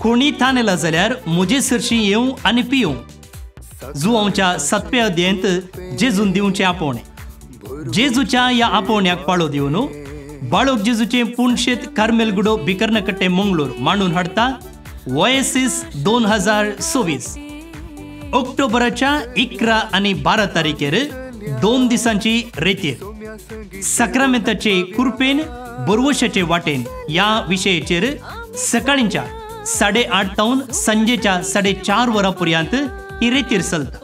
कोणी थानेला जाल्यार म्हजे सरशी येवं आनी पिवं. जुवांच्या 7व्या अध्यायांत जेजून दिवचे आपोवणे. जेजूच्या ह्या आपोवण्याक पाळो दिवन बाळोक जेजूचे पुणशेत कार्मेलगुडो बिकर्णकट्टे मंगळूर मांडून हाडटा. वयसीस 2026 ऑक्टोबराच्या 11 आनी 12 तारखेर 2 दिसांची रेतीर सक्रामेंताचे कुरपेन बरवशाचे वाटेन ह्या विशयाचेर सकाळींच्या 8:30 तावन सांजेच्या 4:30 वरां पर्यंत ही रेतीर चलता.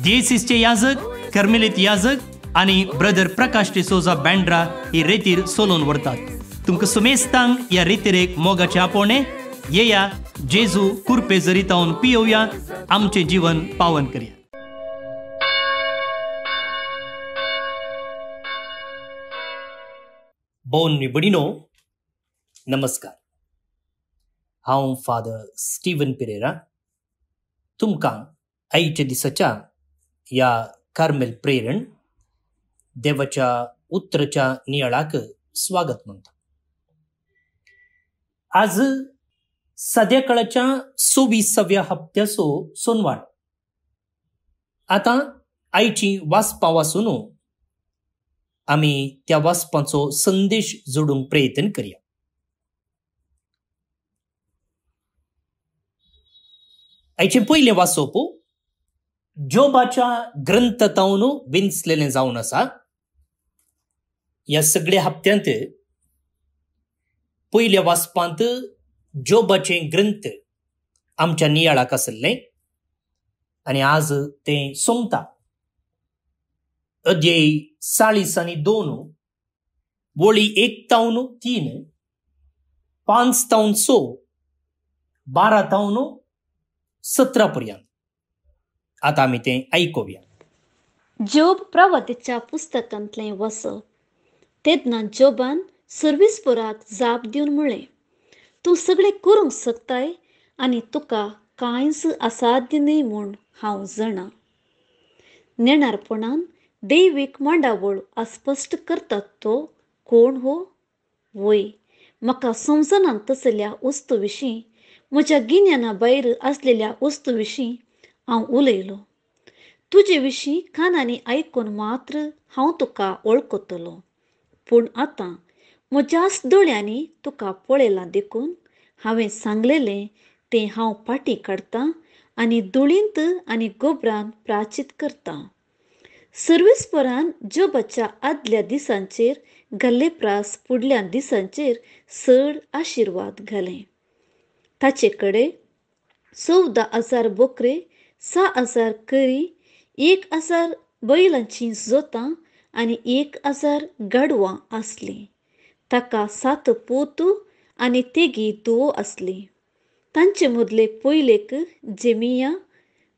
DCSचे याजक, कर्मेलीत याजक आनी ब्रदर प्रकाश डिसोजा बँड्रा ही रेतीर सोलोवन व्हरतात. तुमकां सुमेस्तांक ह्या रेतीरेक मोगाचे आपोवणे. येया जेजू कुरपे जरी तावन पियोवया, आमचें जीवन पावन करया. बोन निबडिनो नमस्कार. हांव फादर स्टीवन पेरेरा तुमकां आयच्या दिसाच्या ह्या कार्मेल प्रेरण देवाच्या उतराच्या नियाळाक स्वागत म्हणटा. आज सद्याकाळाच्या 26व्या हप्त्याचो सोनवार. आतां आयची वाचपां वाचून आमी त्या वाचपांचो संदेश जोडूंक प्रयत्न करया. आयचें पयलें वाचप जोबाच्या ग्रंथांतून विंचलेलें जावन आसा. ह्या सगळ्या हप्त्यांत पयल्या वाचपांत जोबाचें ग्रंथ आमच्या नियाळाक आसलें आनी आज तें सोंपता. अध्याय 40:2 वळी 1:3 5:6 12:17 पर्यंत. आता आमी तें आयकुया. जोब प्रवतेच्या पुस्तकांतलें वसप. तेदना जोबान सर्विस्पराक जाप दिवन म्हणलें, तूं सगळें करूंक शकताय आनी तुका कांयच असाध्य न्ही म्हूण हांव जाणा. नेणारपणान दैवीक मांडावळ अस्पश्ट करतात तो कोण हो? वय, म्हाका समजना तसल्या वस्तू विशीं, म्हज्या गिन्याना भायर आसलेल्या वस्तू विशीं हांव उलयलो. तुजे विशीं कानांनी आयकून मात्र हांव तुका वळखतलो. पूण आतां म्हज्याच दोळ्यांनी तुका पळयलां देखून हांवें सांगलेलें तें हांव फाटीं काडटां आनी धुळींत आनी गोबरान प्राचीत करतां. सर्विस्परान जोबाच्या आदल्या दिसांचेर घाल्ले प्रास फुडल्या दिसांचेर चड आशिर्वाद घालें. ताचे कडेन 14,000 बोकरे, 6,000 करी, 1,000 बैलांचीं जोतां आनी 1,000 गाडवां आसलीं. ताका 7 पूत आनी तेगी धुवो आसलीं. तांचे मदले पयलेक जेमिया,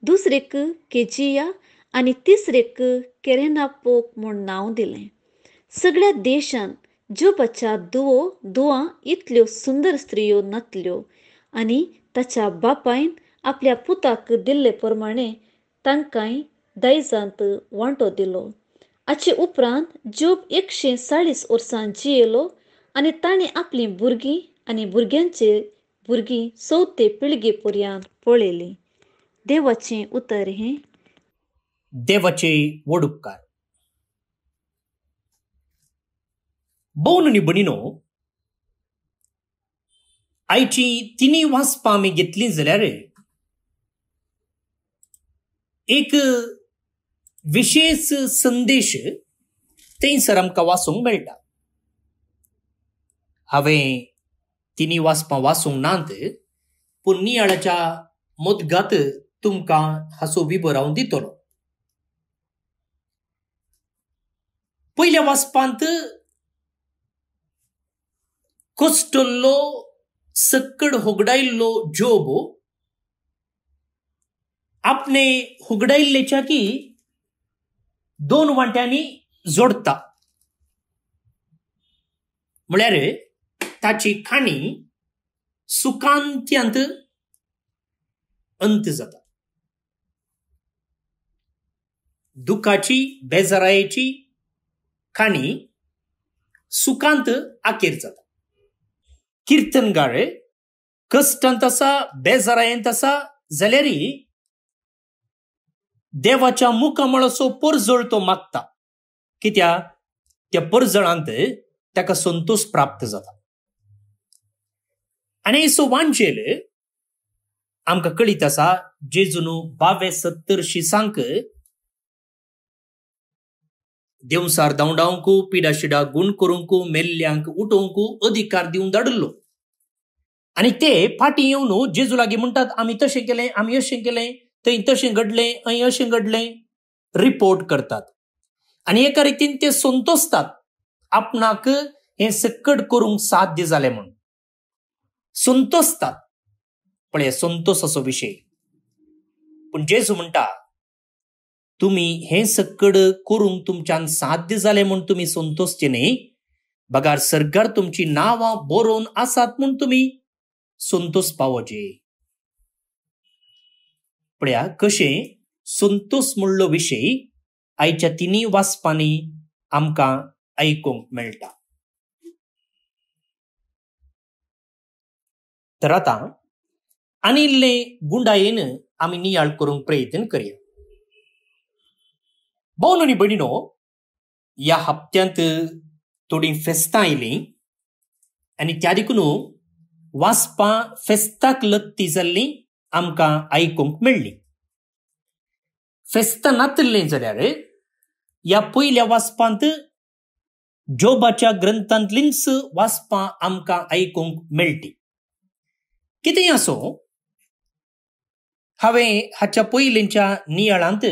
दुसरेक केजिया आनी तिसरेक केरेनापोक म्हूण नांव दिलें. सगळ्या देशांत जोबाच्या धुवां इतल्यो सुंदर स्त्रियो नातल्यो आनी ताच्या बापायन आपल्या पुताक दिल्ले प्रमाणे तांकांय दायजांत वांटो दिलो. हाचे उपरांत जोब 140 वर्सां जियेलो आनी ताणें आपलीं भुरगीं आनी भुरग्यांचे भुरगीं 4थे पिळगे पर्यंत पळयलीं. देवाचें उतर हें. देवाचे व्हड उपकार. बोन निबडिनो आयची तिनी वाचपां आमी घेतलीं जाल्यार एक विशेष संदेश थंयसर आमकां वाचूंक मेळटा. हांवें तिनी वाचपां वाचूंक नात, पूण नियाळाच्या मुदगात तुमकां हाचो विबर हांव दितलो. पयल्या वाचपांत कश्टल्लो सक्कड होगडायल्लो जोब आपणे होगडायल्लेच्या की 2 वांट्यांनी जोडता. म्हळ्यार ताची खाणी सुखांत्यांत अंत जाता. दुखाची बेजारायेची खाणी सुखांत आखेर जाता. कीर्तनगार कष्टांत आसा, बेजारायेंत आसा जाल्यारय देवाच्या मुखा म्हळसो परजळ तो मागता. कित्याक त्या परजळांत ताका संतोष प्राप्त जाता. आनी सो वांचेल आमकां कळीत आसा जेजून 22-70 देवसार धांवडावंकू, पिडाशिडा गुण करूंक, मेल्ल्यांक उठोवंक अधिकार दिवन धाडिल्लो. आनी ते फाटीं येवन जेजू लागीं म्हणटात, आमी तशें केलें, आमी अशें केलें, थंय तशें घडलें, अहीं अशें घडलें, रिपोर्ट करतात. आनी एका रितीन ते संतोसतात आपणाक हें सकट करूंक साध्य जालें म्हूण संतोसतात. पळय, संतोसाचो विशय. पूण जेजू म्हणटा, तुमी हें सकट करूंक तुमच्यान साध्य जालें म्हूण तुमी संतोसचे न्ही, बगार सर्गार तुमची नांवां बरोवन आसात म्हूण तुमी संतोष पावोचे. पळया कशें संतोष म्हणलो विशय आयच्या तिनी वाचपांनी आमकां आयकूंक मेळटा. तर आतां आनी इल्लें गुंडायेन आमी नियाळ करूंक प्रयत्न करया. भोवन आनी भयणीनो, ह्या हप्त्यांत थोडीं फेस्तां आयलीं आनी त्या देखून वाचपां फेस्ताक लत्ती जाल्लीं आमकां आयकूंक मेळ्ळीं. फेस्तां नातल्लें जाल्यार ह्या पयल्या वाचपांत जोबाच्या ग्रंथांतलींच वाचपां आमकां आयकूंक मेळटी. कितेंय आसूं, हांवें हाच्या पयलींच्या नियाळांत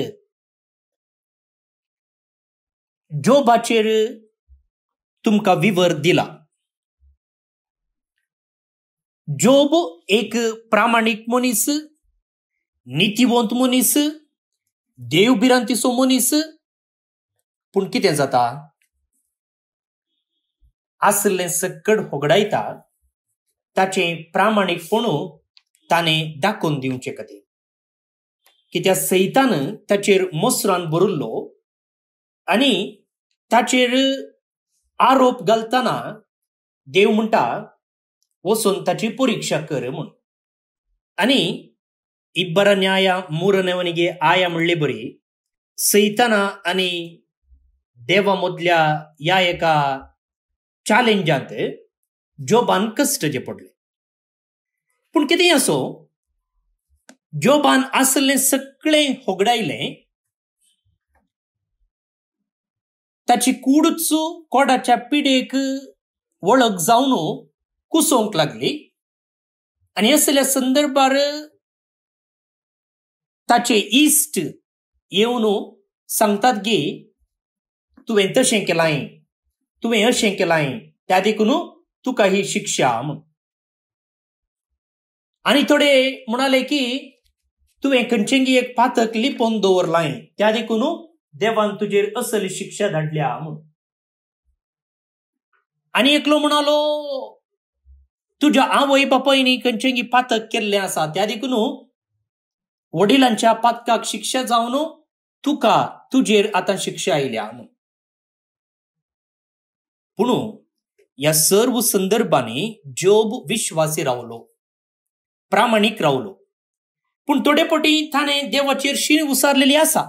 जोबाचेर तुमकां विवर दिला. जोब एक प्रामाणीक मनीस, नितीवंत मनीस, देवभिरांतीचो मनीस. पूण कितें जाता, आसलें सकट होगडायता ताचें प्रामाणीकपणू ताणें दाखोवन दिवचे खातीर. कित्याक सैतान ताचेर मोसरान भरिल्लो आनी ताचेर आरोप घालतना देव म्हणटा वचून ताची परिक्षा कर म्हूण. आनी इब्बरा न्याय 3:9 म्हणले बरी, सैताना आनी देवा मदल्या ह्या एका चॅलेंजांत जोबान कश्ट जे पडले. पूण कितेंय आसो, जोबान आसलें सगळें होगडायलें, ताची कूडच कोडाच्या पिडेक वळख जावन कुसोवंक लागली. आनी असल्या संदर्भार ताचे इश्ट येवन सांगतात की तुवें तशें केलां, तुवें अशें केलां, त्या देखून तुका ही शिक्षा म्हूण. आनी थोडे म्हणाले की तुवें खंयचेंय एक पातक लिपोवन दवरलां, त्या देखून देवान तुजेर असली शिक्षा धाडल्या म्हूण. आनी एकलो म्हणालो तुज्या आवय बापायनी खंयचेंय पातक केल्लें आसा, त्या देखून वडिलांच्या पातकाक शिक्षा जावन तुका तुजेर आतां शिक्षा आयल्या म्हूण. पूण ह्या सर्व संदर्भांनी जोब विश्वासी रावलो, प्रामाणीक रावलो. पूण थोडे फावटी ताणें देवाचेर शीण उसारलेली आसा.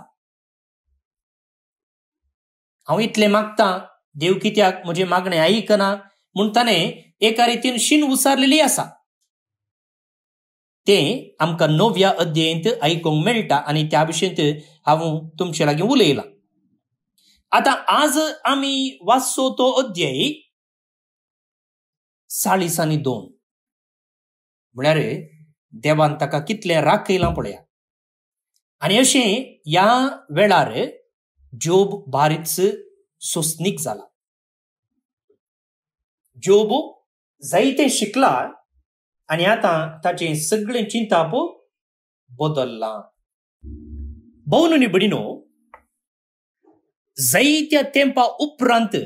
हांव इतलें मागतां, देव कित्याक म्हजें मागणें आयकना म्हूण ताणें एका रितीन शीण उसारलेली आसा. तें आमकां 9व्या अध्यायांत आयकूंक मेळटा आनी त्या विशयींत हांव तुमचे लागीं उलयलां. आतां आज आमी वाचचो तो अध्याय 40:2. म्हळ्यार देवान ताका कितलें राखयलां पळया. आनी अशें ह्या वेळार जोब बारीच सोंसणीक जाला. जोब जायतें शिकला आनी आतां ताचें सगळें चिंताप बदल्लां. भोवन आनी भयणीनो, जायत्या तेंपा उपरांत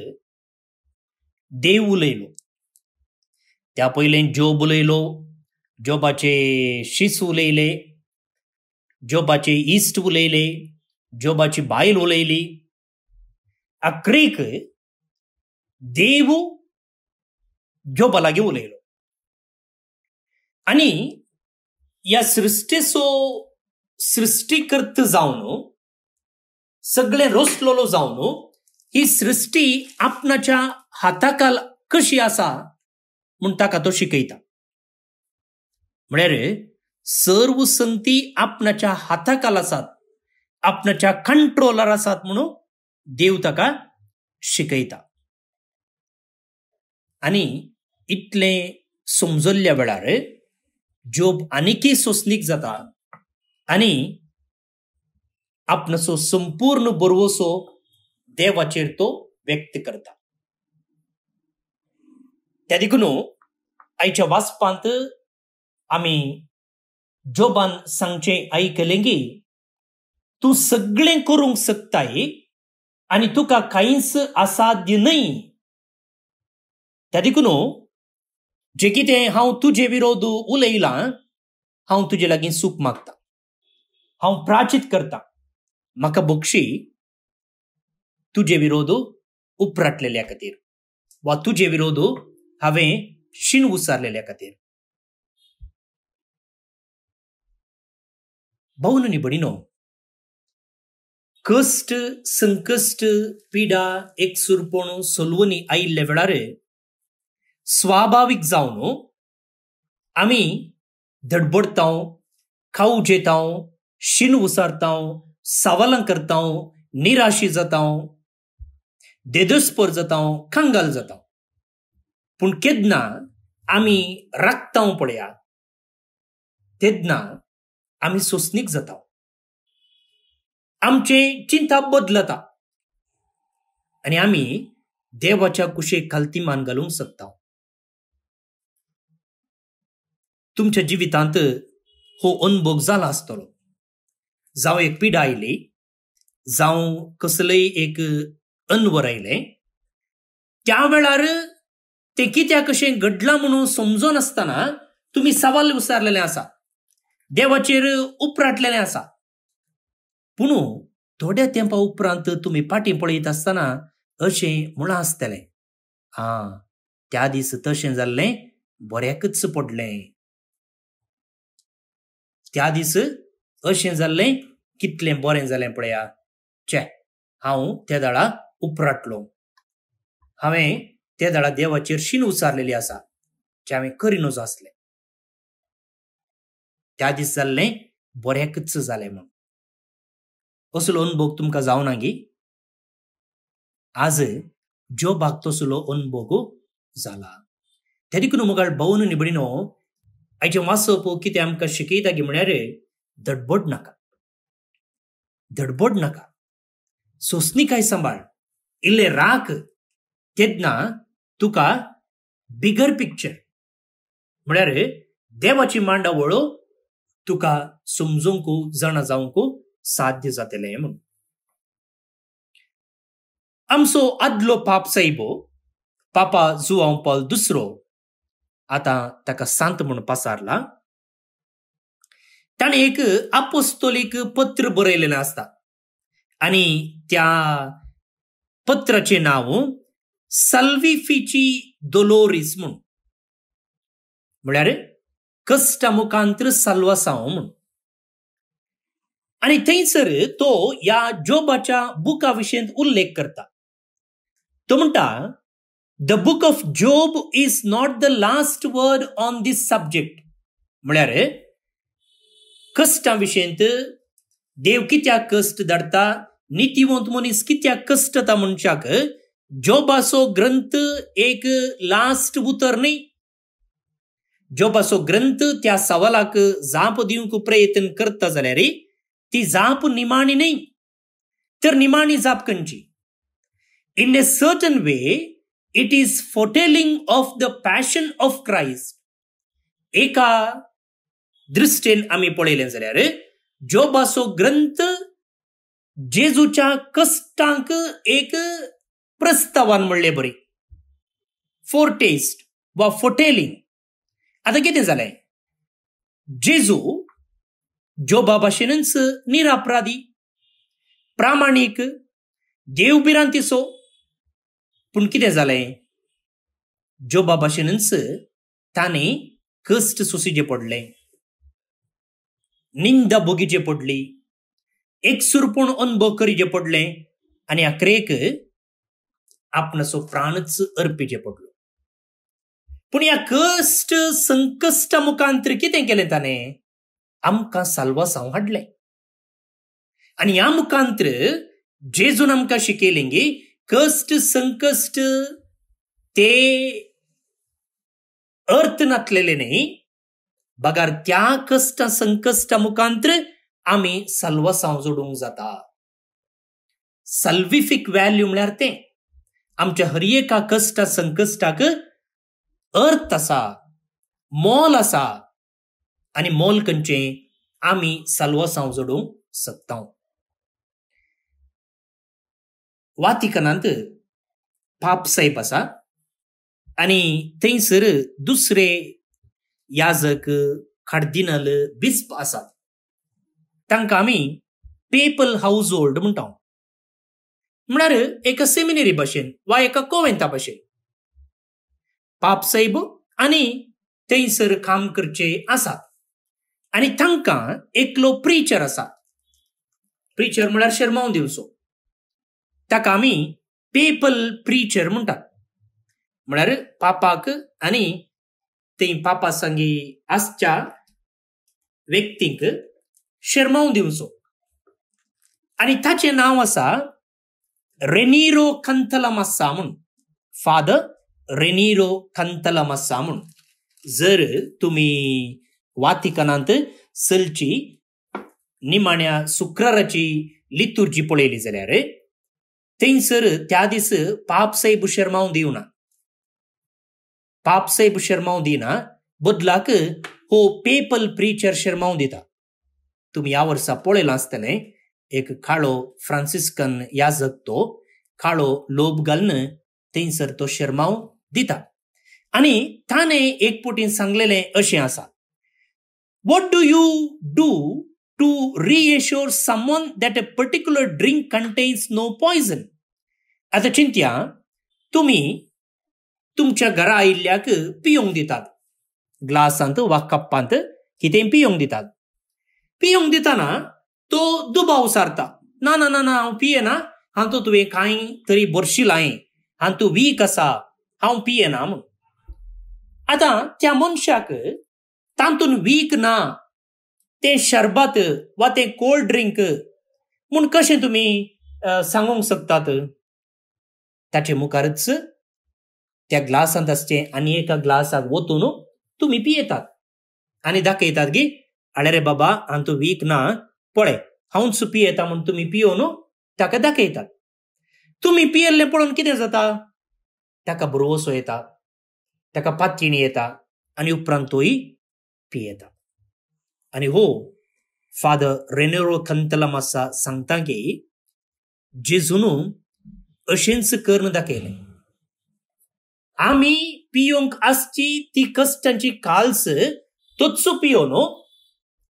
देव उलयलो. त्या पयलें जोब उलयलो, जोबाचे शिस उलयले, जोबाचे इश्ट उलयले, जोबाची बायल उलयली. आखरीक देव जोबा लागीं उलयलो. आणि या सृष्टीचो सृष्टीकर्त जावन सगळे रोसलेलो जावन ही सृष्टी आपणाच्या हाताखाल कशी आसा म्हूण ताका तो शिकयता. म्हळ्यार सर्व संती आपणाच्या हाताखाल आसात, आपणाच्या कंट्रोलार आसात म्हणून देव ताका शिकयता. आनी इतले समजल्ल्या वेळार जोब आनीकय सोंसणीक जाता आनी आपणाचो संपूर्ण बरवसो देवाचेर तो व्यक्त करता. त्या देखून आयच्या वाचपांत आमी जोबान सांगचे आयकलें की तूं सगळें करूंक शकताय आनी तुका कांयच असाध्य न्हय. त्या देखून जे कितें हांव तुजे विरोध उलयलां हांव तुजे लागीं सूख मागता, हांव प्राचित करता, म्हाका बक्षी तुजे विरोध उपराटलेल्या खातीर वा तुजे विरोध हांवें शीण उसारलेल्या खातीर. भाऊन नी भयणीनो, कश्ट, संकश्ट, पिडा, एकसुरपण, सोलवणी आयिल्ल्या वेळार स्वाभाविक जावन आमी धडबडतांव, खाऊ जेतांव, शीण उसारतांव, सवालां करतांव, निराशी जातांव, देदस्पर जातांव, कांगाल जातांव. पूण केदना आमी राखतांव पळया तेदना आमी सोंसणीक जातांव, आमचे चिंता बदलता आनी आमी देवाच्या कुशेक खालती मान घालूंक शकता. तुमच्या जिवितांत हो अनुभव जाला आसतलो. जावं एक पिडा आयली, जावं कसलंय एक अनवर आयलें, त्या वेळार तें कित्याक कशें घडलां म्हणून समजोन आसतना तुमी सवाल विचारलेले आसा, देवाचेर उपराटलेलें आसा. पूण थोड्या तेंपा उपरांत तुमी फाटीं पळयत आसतना अशें म्हळां आसतलें, त्या दीस तशें जाल्लें बऱ्याकच पडलें, त्या दीस अशें जाल्लें कितलें बरें जालें पळया, चे हांव त्या दाळा उपराटलो, हांवें त्या दाळा देवाचेर शीण उसारलेली आसा जें हांवें करिनूच आसलें, त्या दीस जाल्लें बऱ्याकच जालें म्हूण. असलो अनुभव तुमकां जावना गी? आज जोबाक तसलो अनुभव जाला. त्या देखून मुगाळ भाऊन नी भयणीनो, आयचें वाचप कितें आमकां शिकयता गे म्हळ्यार धडबड नाका, धडबड नाका, सोंसणीकाय सांबाळ, इल्लें राख. तेदना तुका बिगर पिक्चर म्हळ्यार देवाची मांडावळ तुका समजूंक जाणा जावंक साध्य जातलें म्हणून. आमचो आदलो पाप सायबो पापा जुआंव पॉल दुसरो आतां ताका सांत म्हूण पासारला. ताणें एक अपोस्तोलीक पत्र बरयलेलें आसता आनी त्या पत्राचें नांव सल्विफिची दोलोरीस म्हूण, म्हळ्यार कश्टा मुखांतर साल्वासांव म्हूण. आनी थंयसर तो ह्या जोबाच्या बुका विशीं उल्लेख करता. तो म्हणटा, the book of Job is not the last word on this subject. म्हळ्यार कश्टां विशीं देव कित्याक कश्ट धाडटा, नितीवंत मनीस कित्याक कश्ट येता मनशाक, जोबाचो ग्रंथ एक लास्ट उतर न्ही. जोबाचो ग्रंथ त्या सवालाक जाप दिवंक प्रयत्न करता जाल्यार ती जाप निमाणी न्ही, तर निमाणी जाप खंयची? In a certain way it is foretelling of the passion of Christ. एका दृश्टेन आमी पळयलें जाल्यार जोबाचो ग्रंथ जेजूच्या कश्टांक एक प्रस्तावान म्हणलें बरी, फोरटेस्ट वा फोटेलिंग. आतां कितें जालें? जेजू जोबा भाशेनच निरापराधी, प्रामाणीक, देवबिरांतीचो. पूण कितें जालें? जोबा भाशेनच ताणें कस्ट सोसीचे पडले, निंदा भोगीचे पडली, एकसुरपण अनुभव करीचे पडले आणि अखेरेक आपणाचो प्राणच अर्पीचे पडलो. पूण ह्या कस्ट संकश्टा मुखांतर कितें केलें ताणें? आमकां साल्वासांव हाडलें. आणि ह्या मुखांतर जेजून आमकां शिकयलें की कस्ट संकश्ट ते अर्थ नातलेले न्ही, बगार त्या कष्टा संकश्टा मुखांतर आमी साल्वासांव जोडूंक जाता. सल्विफिक व्हॅल्यू म्हळ्यार तें आमच्या हर एका कष्टा संकश्टाक अर्थ आसा, मोल आसा, आणि मोल खंयचें आमी साल्वासांव जोडूंक शकता. वातिकनांत पाप साहेब आसा आणि थंयसर दुसरे याजक, कार्दिनल, बिस्प आसात. तांकां आमी पेपल हाऊस होल्ड म्हणटा, म्हळ्यार एका सेमिनरी भाशेन वा एका कोवेंता भाशेन पाप साहेब आनी थंयसर काम करचे आसात. आणि तांकां एकलो प्रिचर आसा. प्रिचर म्हळ्यार शर्माव दिवचो, ताका आमी पेपल प्रिचर म्हणटात. म्हळ्यार पापाक आनी थंय पापा संगी आसच्या व्यक्तीक शर्माव दिवचो. आणि ताचें नांव आसा रेनिरो कांतलामासा म्हूण, फादर रेनिरो कांतलामासा म्हूण. जर तुमी वातिकनांत सलची निमाण्या शुक्राराची लितुर्जी पळयली जाल्यार थंयसर त्या दीस पाप साहेब शर्माव दिवना. पाप साहेब शर्माव दिना, बदलाक हो पेपल प्रिचर शर्माव दिता. तुम्ही ह्या वर्सा पळयलां आसतलें, एक काळो फ्रांसिस्कन याजक तो काळो लोब घालून थंयसर तो शर्माव दिता. आणि ताणें एक पटीन सांगलेलें अशें आसा, what do you do to reassure someone that a particular drink contains no poison. आता चिंत्या, तुम्ही तुमच्या घरा आयिल्ल्याक पियोंक दितात, ग्लासांत वा कप्पांत कितें पियोंक दितात. पियोंक दितना तो दुबाव सारता, ना ना ना ना हांव पियेना, हांव तो तुवें कांय तरी बरशी लायें, हांव तूं वीक आसा, हांव पियेना म्हूण. आतां त्या मनशाक तातून वीक ना, तें शरबत वा तें कोल्ड ड्रिंक म्हूण कशें तुमी सांगूंक शकतात. ताचे मुखारच त्या ग्लासांत आसचे आनी एका ग्लासाक वतून तुमी पियेतात आनी दाखयतात की आळे रे बाबा, हांव तूं वीक ना, पळय हांवच पियेता म्हूण तुमी पियोन ताका दाखयतात. तुमी पियेल्लें पळोवन कितें जाता? ताका बरोवसो येता, ताका पातयणी येता आनी उपरांत तोय पियेता. आनी हो फादर रेनेरो कांतलामासा सांगता की जेजून अशेंच करून दाखयलें. आमी पियोंक आसची ती कश्टांची काल्स तोच पियोन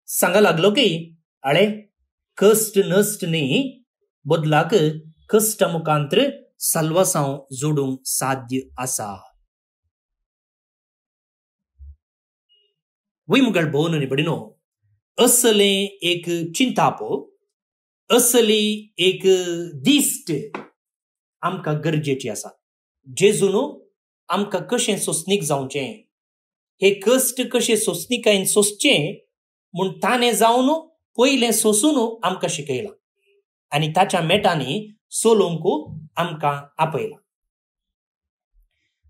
सांगा लागलो की आळे कष्ट नष्ट न्ही, बदलाक कष्टा मुखांतर साल्वासांव जोडूंक साध्य आसा. वैमुगाळ भोवन निबडिनो, असलें एक चिंताप, असली एक दिश्ट आमकां गरजेची आसा. जेजून आमकां कशें सोंसणीक जावचें, हे कश्ट कशें सोंसणीकायेन सोंसचें म्हूण ताणें जावन पयलें सोंसून आमकां शिकयलां आनी ताच्या मेटांनी सोलोवंक आमकां आपयलां.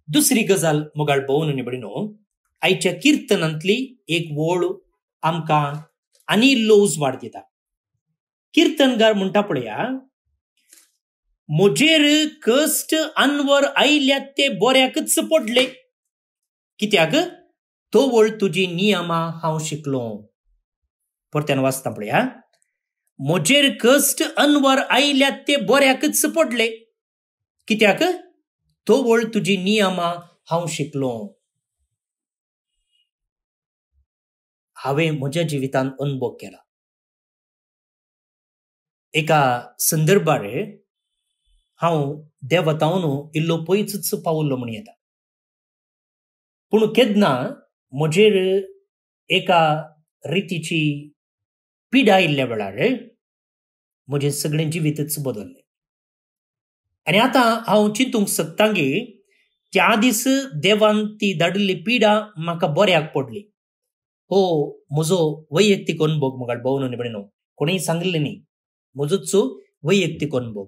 दुसरी गजाल मोगाळ भोवन निबडिनो, आयच्या किर्तनांतली एक वोळ आमकां आनी इल्लो उजवाड दिता. किर्तनगार म्हणटा पळया, म्हजेर कश्ट अनवर आयल्यात ते बऱ्याकच पडले, कित्याक तोवळ तुजी नियमां हांव शिकलो. परत्यान वाचता पळया, म्हजेर कश्ट अनवर आयल्यात ते बऱ्याकच पडले, कित्याक तोवळ तुजी नियमां हांव शिकलो. हांवें म्हज्या जिवितांत अनुभव केला. एका संदर्भार हांव देवतावन इल्लो पयसच पावल्लो म्हूण येता, पूण केन्ना म्हजेर एका रितीची पिडा आयिल्ल्या वेळार म्हजें सगळें जिवीतच बदललें. आनी आतां हांव चिंतूंक शकता की त्या दीस देवान ती धाडिल्ली पिडा म्हाका बऱ्याक पडली. हो, म्हजो वैयक्तीक अनुभव म्हाका भोवन आनी भयणीनो, कोणीय सांगिल्लें न्ही, म्हजोच वैयक्तीक अनुभव.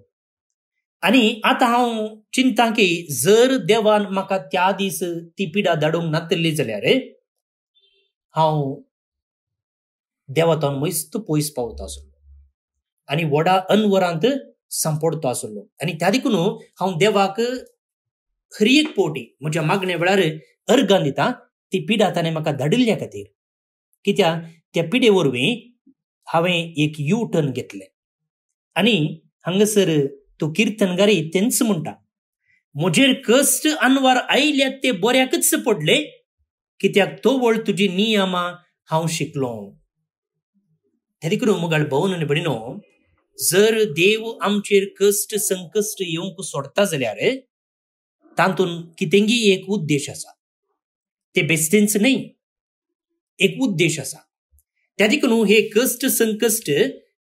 आनी आतां हांव चिंता की जर देवान म्हाका त्या दीस ती पिडा धाडूंक नासली जाल्यार हांव देवातावन मस्त पयस पावता आसलो आनी व्हडा अनवरांत सांपडतो आसलो. आनी त्या देखून हांव देवाक खरी एक पोटी म्हज्या मागण्या वेळार अर्गां दिता ती पिडा ताणें म्हाका धाडिल्ल्या खातीर. कित्याक त्या पिडे वरवीं हांवें एक यू टर्न घेतलें. आनी हांगासर तो किर्तनगारी तेंच म्हणटा, म्हजेर कश्ट अनवार आयल्यात ते बऱ्याकच पडले, कित्याक तो वळ तुजी नियमां हांव शिकलो. त्या देखून मुगाळ भोवन आनी भयणीनो, जर देव आमचेर कश्ट संकश्ट येवंक सोडता जाल्यार तातूंत कितेंगी एक उद्देश आसा. ते बेस्तेंच न्ही, एक उद्देश आसा. त्या देखून हे कश्ट संकश्ट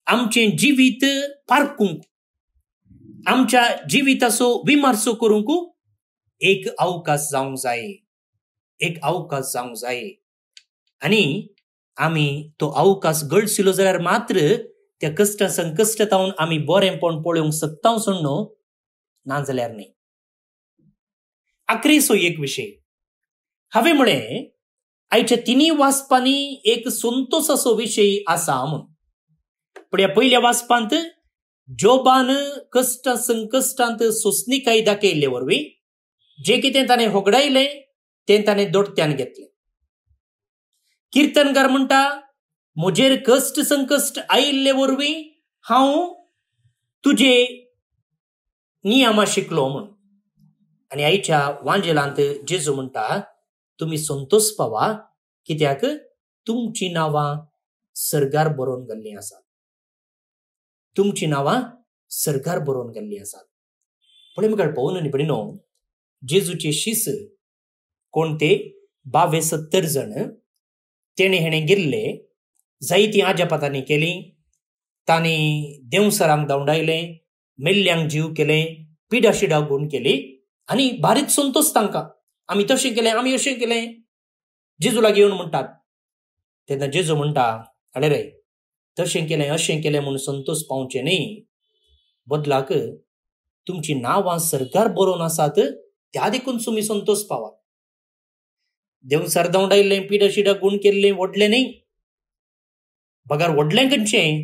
आमचें जिवीत पारखूंक, आमच्या जिविताचो विमर्शो करूंक एक अवकाश जावंक जाय, एक अवकाश जावंक जाय. आनी आमी तो अवकाश गळसिलो जाल्यार मात्र त्या कश्ट संकश्टांत आमी बरेंपण पळोवंक शकता सोडनो, नाजाल्यार न्ही. आखरीचो एक विशय हांवें म्हळें आयच्या तिनी वाचपांनी एक संतोशाचो विशय आसा म्हूण. पण ह्या पयल्या वाचपांत जोबान कश्ट संकश्टांत सोंसणीकाय दाखयल्ले वरवीं जे कितें ताणें होगडायलें तें ताणें दोडत्यान घेतलें. किर्तनकार म्हणटा, म्हजेर कश्ट संकश्ट आयिल्ले वरवीं हांव तुजे नियमां शिकलो म्हूण. आनी आयच्या वांजेलांत जेजू म्हणटा, तुमी संतोश पावा, कित्याक तुमची नांवां सर्गार बरोवन घाल्लीं आसात. तुमची नांवां सर्गार बरोवन घाल्लीं आसात. पळय मुखार पळोवन आनी भयणीनो, जेजूचे शिस कोण ते 22-70 जण तेणे हेणें गेल्ले, जायतीं आजापातांनी केलीं, तांणी देवसरांक धांवडायलें, मेल्ल्यांक जीव केलें, पिडा शिडा गूण केली आनी भारीच संतोश तांकां. आमी तशें केलें, आमी अशें केलें, जेजू लागीं येवन म्हणटात. तेन्ना जेजू म्हणटा, अरे रे, तशें केलें अशें केलें म्हूण संतोश पावचें न्ही, बदलाक तुमची नांवां सर्गार बरोवन आसात त्या देखून तुमी संतोश पावा. देवसार धांवडायल्लें, पिडा शिडा गूण केल्लें व्हडलें न्ही, पगार व्हडलें खंयचें,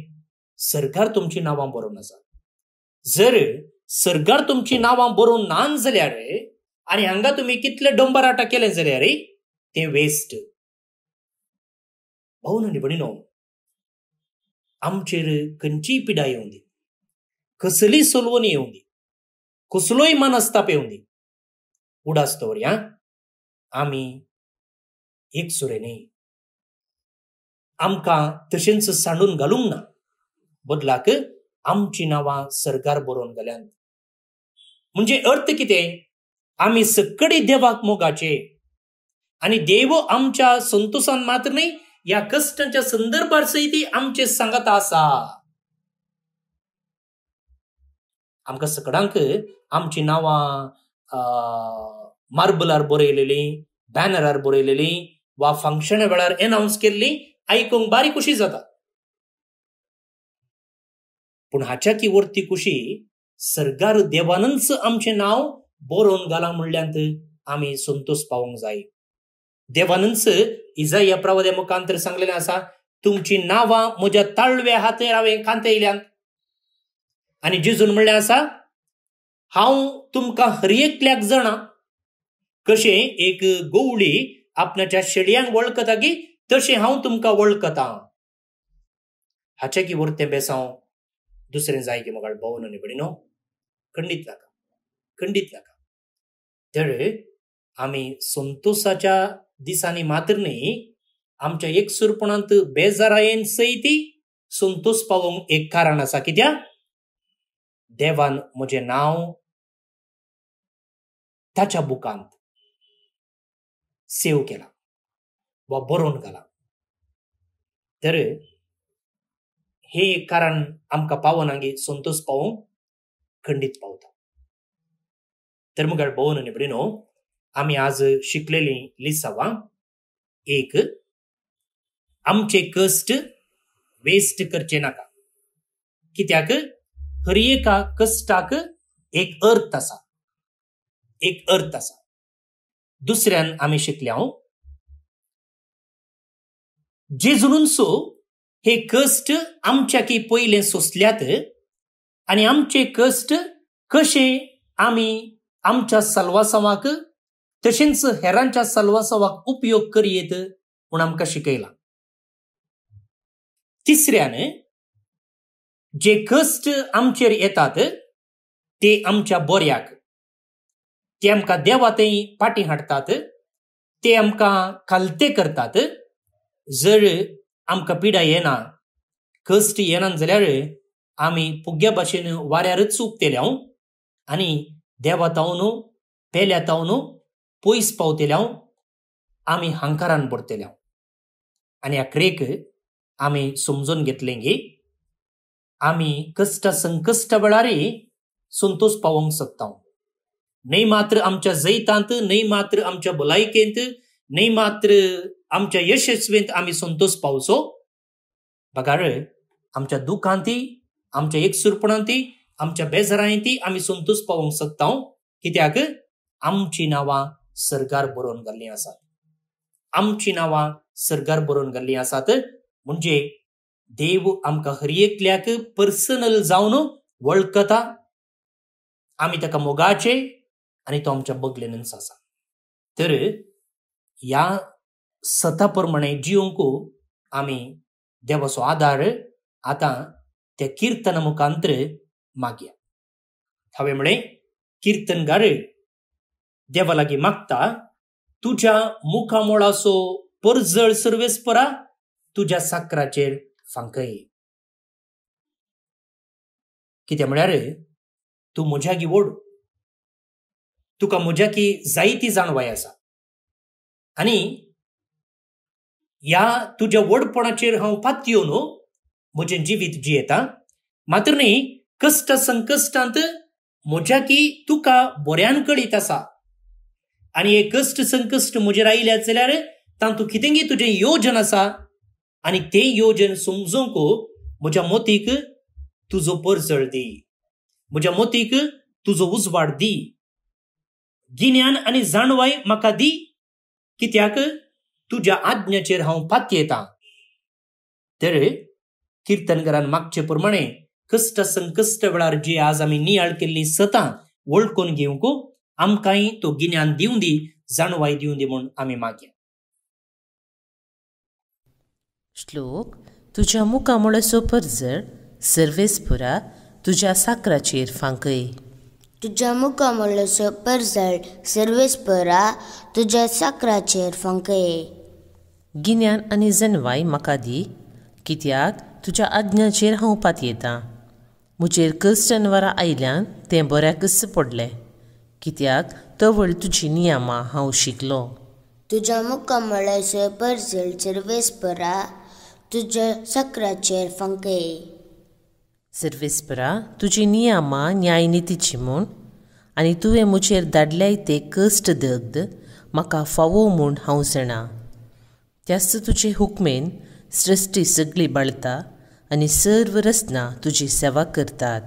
सर्गार तुमची नांवां बरोवन आसात. जर सर्गार तुमची नांवां बरोवन नान जाल्यार आनी हांगा तुमी कितले डंबराटा केलें जाल्यार तें वेस्ट. भोवन आनी भयणीनो, आमचेर खंयचीय पिडा येवं दी, कसलीय सोलवण येवं दी, कसलोय मनस्ताप येवं दी, उडास दवरया, आमी एकसुरे न्ही. आमकां तशेंच सांडून घालूंक ना, बदलाक आमची नांवां सर्गार बरोवन घाल्यात. म्हणजे अर्थ कितें? आमी सक्कडी देवाक मोगाचे आनी देव आमच्या संतोशान मात्र न्ही, ह्या कश्टांच्या संदर्भार सयती आमचे सांगता आसा. आमकां सगळ्यांक आमची नांवां मार्बलार बरयलेलीं, बॅनरार बरयलेलीं वा फंक्शना वेळार एनाउन्स केल्लीं आयकूंक बारी खुशी जाता. पूण हाच्या की वरती खुशी सर्गार देवानच आमचें नांव बरोवन घाला म्हणल्यात आमी संतोष पावोंक जाय. देवानच इजाया प्रवाद्या मुखांतर सांगलेलें आसा, तुमची नांवां म्हज्या ताळव्या हातार हांवें कांतयल्यात. आनी जेजून म्हणलें आसा, हांव तुमकां हर एकल्याक जाणा. कशें एक गवळी आपणाच्या शेडयांक वळखता की तशें हांव तुमकां वळखतां. हाच्या की वरतें बेसांव दुसरें जाय की म्हाका भोवन आनी भयणीनो, खंडीत नाका, खंडीत नाका. तर आमी संतोशाच्या दिसांनी मात्र न्ही, आमच्या एकसुरपणांत बेजारायेन सयती संतोष पावोंक एक कारण आसा. कित्याक देवान म्हजें नांव ताच्या बुकांत सेव केलां. वा बरोवन घाला. तर हे कारण आमकां पावनांगी संतोष पावोवंक खंडीत पावता. तर मुखार भोवन आनी भयणीनो, आमी आज शिकलेली लिसांवां एक, आमचे कश्ट वेस्ट करचे नाका, कित्याक हर एका कश्टाक एक अर्थ आसा, एक अर्थ आसा. दुसऱ्यान आमी शिकल्या जेजुनसो हे कश्ट आमच्याकी पयले सोंसल्यात आनी आमचे कश्ट कशे आमी आमच्या सल्वासावाक तशेंच हेरांच्या सल्वासावाक उपयोग करीत म्हूण आमकां शिकयला. तिसऱ्यान जे कश्ट आमचेर येतात ते आमच्या बऱ्याक, ते आमकां देवातय पाटी हाडटात, ते आमकां खालते करतात. जर आमकां पिडा येना, कश्ट येना जाल्यार आमी फुग्या भाशेन वाऱ्यारच उक्तेल्या आनी देवातावन पेल्यातावन पयस पावतेल्या आमी हंकारान बुडतेल्या. आनी आखरेक आमी समजून घेतलें की आमी कश्ट संकश्ट वेळारय संतोष पावोवंक शकता. न्हय मात्र आमच्या जैतांत, न्हय मात्र आमच्या भलायकेंत, न्हय मात्र आमच्या यशस्वेंत आमी संतोष पावचो. बगार आमच्या दुखांती, आमच्या एकसुरपणांती, आमच्या बेजारांती आमी संतोष पावोवंक शकता, कित्याक आमची नांवां सर्गार बरोवन घाल्लीं आसात. आमची नांवां सर्गार बरोवन घाल्लीं आसात. म्हणजे देव आमकां हर एकल्याक पर्सनल जावन वळखता. आमी ताका मोगाचे आनी तो आमच्या बगलेनच आसा. तर ह्या सता प्रमाणे जिवंक आमी देवाचो आदार आतां त्या किर्तना मुखांतर मागया. हांवें म्हळें किर्तनगार देवा लागीं मागता, तुज्या मुखामोळाचो परजळ सर्वेस्परा तुज्या साकराचेर फांकय. कित्याक म्हळ्यार तूं म्हज्यागी व्हड, तुका म्हज्याकी जायती जाणवाय आसा आनी ह्या तुज्या व्हडपणाचेर हांव पात येवन म्हजें जिवीत जियेता. मात्र न्ही, कश्ट संकश्टांत म्हज्याकी तुका बऱ्यान कळीत आसा आनी हे कश्ट संकश्ट म्हजेर आयल्यात जाल्यार तातूंत कितेंगी तुजें योजन आसा आनी तें योजन समजूंक म्हज्या मोतीक तुजो परजळ दी, म्हज्या मोतीक तुजो उजवाड दी, गिन्यान आनी जाणवाय म्हाका दी, कित्याक तुज्या आज्ञाचेर हांव पात येता. तर किर्तनकारान मागचे प्रमाणे कश्ट संकश्ट वेळार जी आज आमी नियाळ केल्लीं सतां वळखून घेवंक आमकांय तो गिन्यान दिवं दी, जाणवाय दिवं दी म्हूण आमी मागया. श्लोक. तुज्या मुखामोळाचो परजळ सर्वेस्परा तुज्या साकराचेर फांकय. तुज्या मुखामोळाचो परजळ सर्वेस्परा तुज्या साकराचेर फांकय. गिन्यान आनी जनवाय म्हाका दी, कित्याक तुज्या आज्ञाचेर हांव पात येता. म्हजेर कश्ट वरां आयल्यान तें बऱ्याकच पडलें, कित्याक तवळ तुजी नियमां हांव शिकलो. तुज्या मुखामोळाचो परजळ सर्वेस्परा तुज्या साकराचेर फांकय. सर्वेस्परा तुजी नियमां न्यायनितीची म्हूण आनी तुवें म्हजेर धाडल्याय ते कश्ट दग्ध म्हाका फावो म्हूण हांव जाणा. त्याच तुजे हुकमेन सृश्टी सगळी बाळता आनी सर्व रचना तुजी सेवा करतात.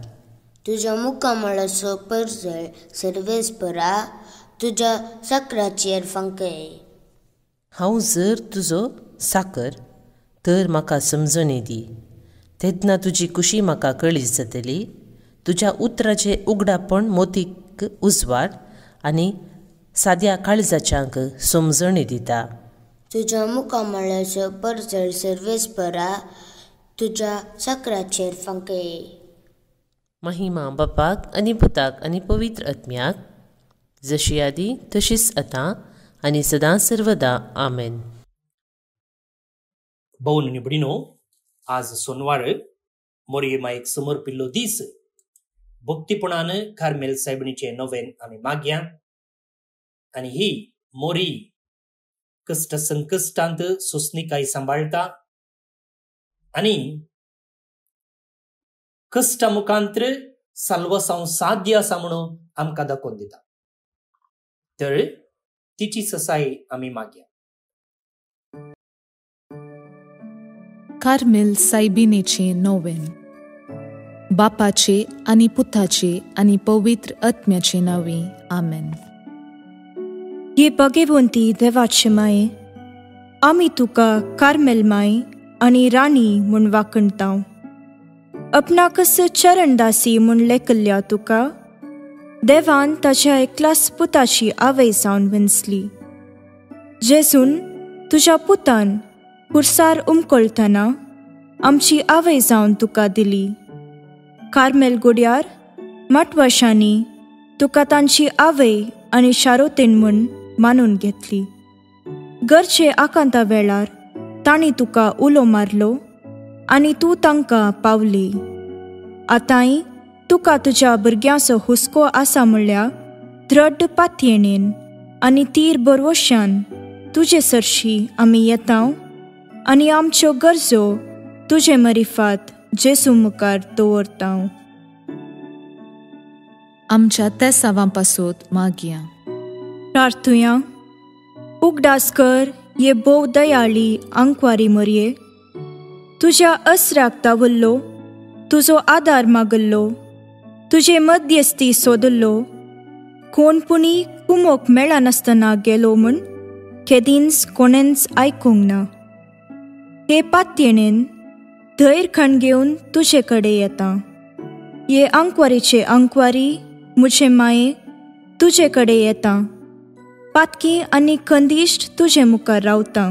तुज्या मुखामोळाचो परजळ सर्वेस्परा तुज्या साकराचेर फांकय. हांव जर तुजो साकर तर म्हाका समजणी दी, तेन्ना तुजी कुशी म्हाका कळीत जातली. तुज्या उतराचें उगडापण मोतीक उजवाड आनी साद्या काळजाच्यांक समजणी दिता. तुज्या मुखामोळाचो परजळ सर्वेस्परा तुज्या साकराचेर फांकय. महिमा बापाक आनी पुताक आनी पवित्र आत्म्याक, जशी आदी तशीच आतां आनी सदां सर्वदा. आमेन. भोवन आनी भयणीनो, आज सोनवार मोरयेमायेक समर्पिल्लो दीस. भक्तीपणान कार्मेल सायबिणीचें नोवेन आमी मागया. आनी ही मोरी कष्ट संकश्टांत सोसणीकाय सांबाळटा आणि कष्टा मुखांतर साल्वसांव साध्य आसा म्हणून आमकां दाखोवन दिता. तर तिची ससाय आमी मागया. कार्मेल सायबिनेचे नोवेन. बापाचे आनी पुताचे आनी पवित्र आत्म्याचे नांवे आमेन. हे भगवंती देवाचे माये, आमी तुका कार्मेल माय आनी राणी म्हूण वाखणटाव. आपणाकच चरणदासी म्हूण लेखल्या तुका देवान ताच्या एकल्याच पुताची आवय जावन विंचली. जेजून तुज्या पुतान खुर्सार उमकळटना आमची आवय जावन तुका दिली. कार्मेल गुड्यार माटवाशांनी तुका तांची आवय आनी शारोतेन म्हूण मानून घेतली. गरजे आकांता वेळार तांणी तुका उलो मारलो आनी तूं तांकां पावली. आतांय तुका तुज्या भुरग्यांचो हुस्को आसा म्हणल्यार दृढ पातयेणेन आनी तीर बरवश्यान तुजे सरशी आमी येतांव आनी आमच्यो गरजो तुजे मरिफात जेजू मुखार दवरतांव. आमच्या त्या सावांपासून मागया. प्रार्थुया. उगडास कर ये भोव दयाळी आंकवारी मरये. तुज्या अस्राक तावल्लो, तुजो आदार मागल्लो, तुजे मध्यस्थी सोदल्लो, कोणपुणी कुमोक मेळनासतना गेलो म्हूण केदींच कोणेंच आयकूंक ना. हे पातयेणेन धैर्य खण घेवन तुजे कडेन येता. ये आंकवारीचे आंकवारी मुझे माये तुजे कडेन येता. पातकी आनी खंदिश्ट तुजे मुखार रावता.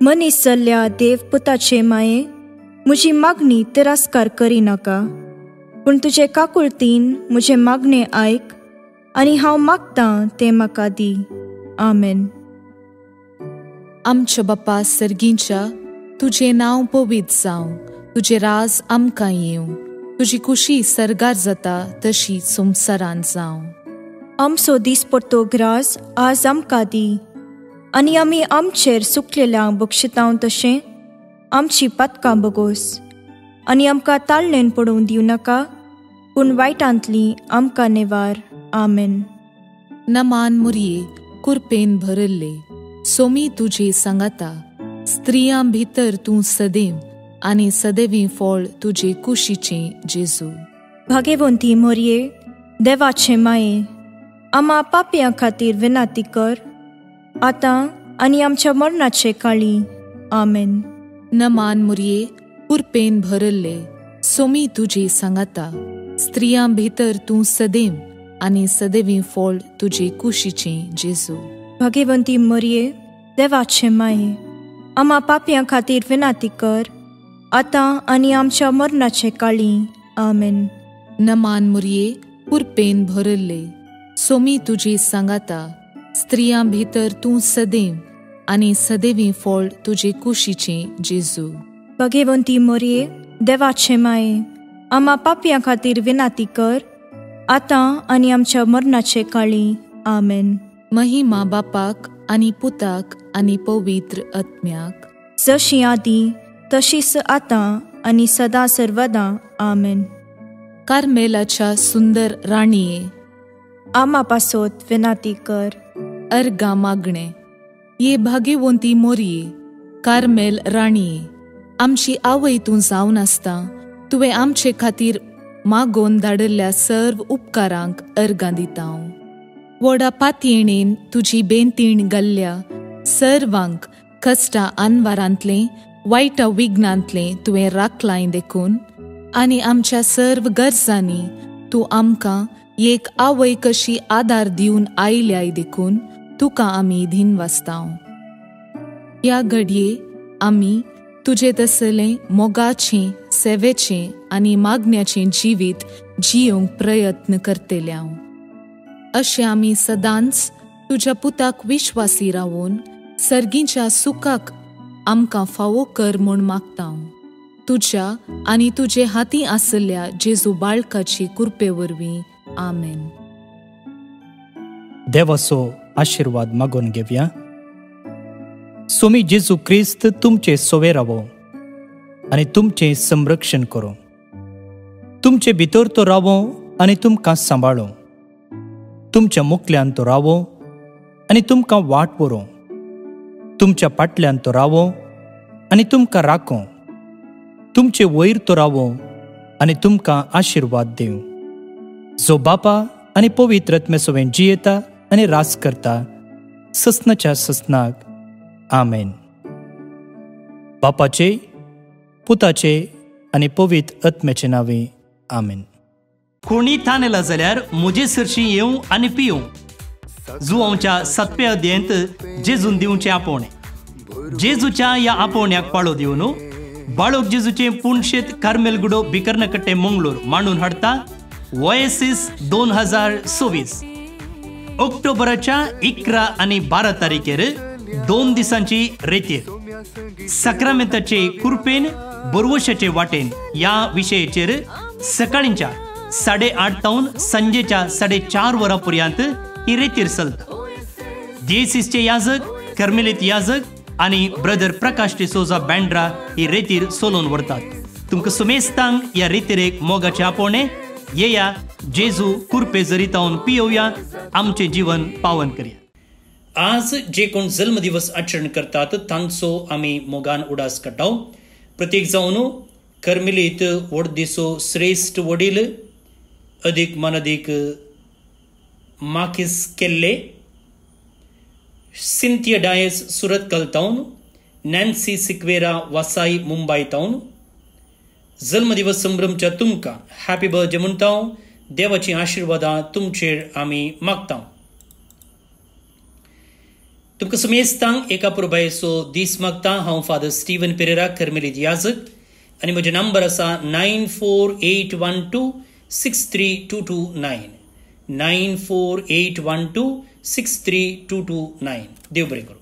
मनीस जाल्ल्या देव पुताचे माये म्हजी मागणी तिरस्कार करिनाका, पूण तुजे काकुळतीन म्हजे मागणे आयक आनी हांव मागतां तें म्हाका दी. आमेन. आमच्या बापा सर्गींच्या तुझे नांव पवित्र जावं, तुझे राज आमकां येवं, तुजी कुशी सरगार जाता तशी संवसारांत जावं. आमचो दिसपडटो ग्रास आज आमकां दी आनी आमी आमचेर सुकलेल्यांक बक्षितांव तशें आमची पातकां बगोस आनी आमकां ताळणेन पडोवन दिवं नाका, पूण वायटांतली आमकां नेवार. आमेन. नमान मुरये कुरपेन भरल्ले, सोमी तुजे सांगाता. स्त्रियां भितर तूं सदैव आनी सदैवी फळ तुजे कुशीचें जेजू. भाग्यवंती मोरये देवाचे माये, आम्हा पापयां खातीर विनाती कर, आतां आनी आमच्या मरणाचे काळी. आमेन. नमान मुरये कुरपेन भरल्ले, सोमी तुजे सांगाता. स्त्रियां भितर तूं सदैव आनी सदैवी फळ तुजे कुशीचें जेजू. भाग्यवंती मोरये देवाचे माये, आम्हा पापयां खातीर विनाती कर, आतां आनी आमच्या मरणाचे काळी. आमेन. नमान मुरये कुरपेन भरल्ले, सोमी तुजे सांगाता. स्त्रियां भितर तूं सदैव आनी सदैवी फळ तुजे कुशीचें जेजू. भाग्यवंती मोरये देवाचे माये, आम्हा पापयां खातीर विनाती कर, आतां आनी आमच्या मरणाचे काळी. आमेन. महिमा बापाक आनी पुताक आनी पवित्र आत्म्याक, जशी आदी तशीच आतां आनी सदां सर्वदां. आमेन. कार्मेलाच्या सुंदर राणीये, आम्हा पासोत विनाती कर. अर्गा मागणे. ये भाग्यवंती मोरये कार्मेल राणीये, आमची आवय तूं जावन आसता तुवें आमचे खातीर मागोवन धाडल्या सर्व उपकारांक अर्गां दितां. व्हडा पातयेणेन तुजी बेंतीण घाल्ल्या सर्वांक कश्टा आनवारांतलें वायटा विघ्नांतलें तुवें राखलां देखून, आनी आमच्या सर्व गरजांनी तूं आमकां एक आवय कशी आदार दिवन आयल्याय देखून तुका आमी दिनवासतांव. ह्या घडये आमी तुजे तसलें मोगाचें सेवेचें आनी मागण्याचें जिवीत जियोंक प्रयत्न करतल्यांव. अशें आमी सदांच तुज्या पुताक विश्वासी रावून सर्गीच्या सुखाक आमकां फावो कर म्हूण मागतांव. तुज्या आनी तुजे हातीं आसल्या जेजू बाळकाची कृपे वरवीं. आमेन. देवाचो आशिर्वाद मागून घेवया. स्वामी जेजू क्रिस्त तुमचे सोवे रावो आनी तुमचें संरक्षण करूं. तुमचे भितर तो रावो आनी तुमकां सांबाळो. तुमच्या मुखल्यान तो रावो आनी तुमकां वाट व्हरो. तुमच्या फाटल्यान तो रावो आनी तुमकां राखो. तुमचे वयर तो रावो आनी तुमकां आशिर्वाद दिवं. जो बापा आनी पवित्र आत्मे सोबें जियेता आनी रास करता ससनाच्या ससनाक. आमेन. बापाचे, पुताचे आनी पवित्र आत्म्याचे नांवे. आमेन. कोणी थानेला जाल्यार म्हजे सरशी येवं आनी पिवं. जुआंच्या 7व्या अध्यायांत जेजून दिवचे आपोवणे. जेजूच्या ह्या आपोवण्याक पाळो दिवन बाळोक जेजूचे पुणशेत कार्मेलगुडो बिकर्णकट्टे मंगळूर मांडून हाडटा. वयसीस 2026 ऑक्टोबराच्या 11 आनी 12 तारखेर 2 दिसांची रेतीर सक्रामेंताचे कुरपेन बरवशाचे वाटेन ह्या विशयाचेर सकाळींच्या 8:30 तावन सांजेच्या 4:30 वरां पर्यंत ही रेतीर चलता. दिएसीसचे याजक, कर्मेलीत याजक आनी ब्रदर प्रकाश डिसोजा बँड्रा ही रेतीर सोलोवन व्हरतात. तुमकां सुमेस्तांक ह्या रेतीरेक मोगाचे आपोवणे. येया, जेजू कुरपे जरितावन पियोवया, आमचें जीवन पावन करया. आज जे कोण जल्मदिवस आचरण करतात तांचो आमी मोगान उडास काडटाव. प्रत्येक जावन कर्मेलीत व्हडदिसो श्रेश्ठ वडील अदीक मनदीक मार्किस केल्ले, सिंथिया डायस सुरत कलतावन, नॅन्सी सिक्वेरा वसाई मुंबय तावन जल्मदिवस संभ्रमच्या तुमकां हॅपी बर्थडे म्हणटा. देवाची आशिर्वादां तुमचेर आमी मागता. तुमकां सुमेस्तांक एका पुरबायेचो दीस मागता. हांव फादर स्टीवन पेरेरा, कर्मेलीत याजक, आनी म्हजे नंबर आसा 9481263229 9481263229. देव बरें करूं.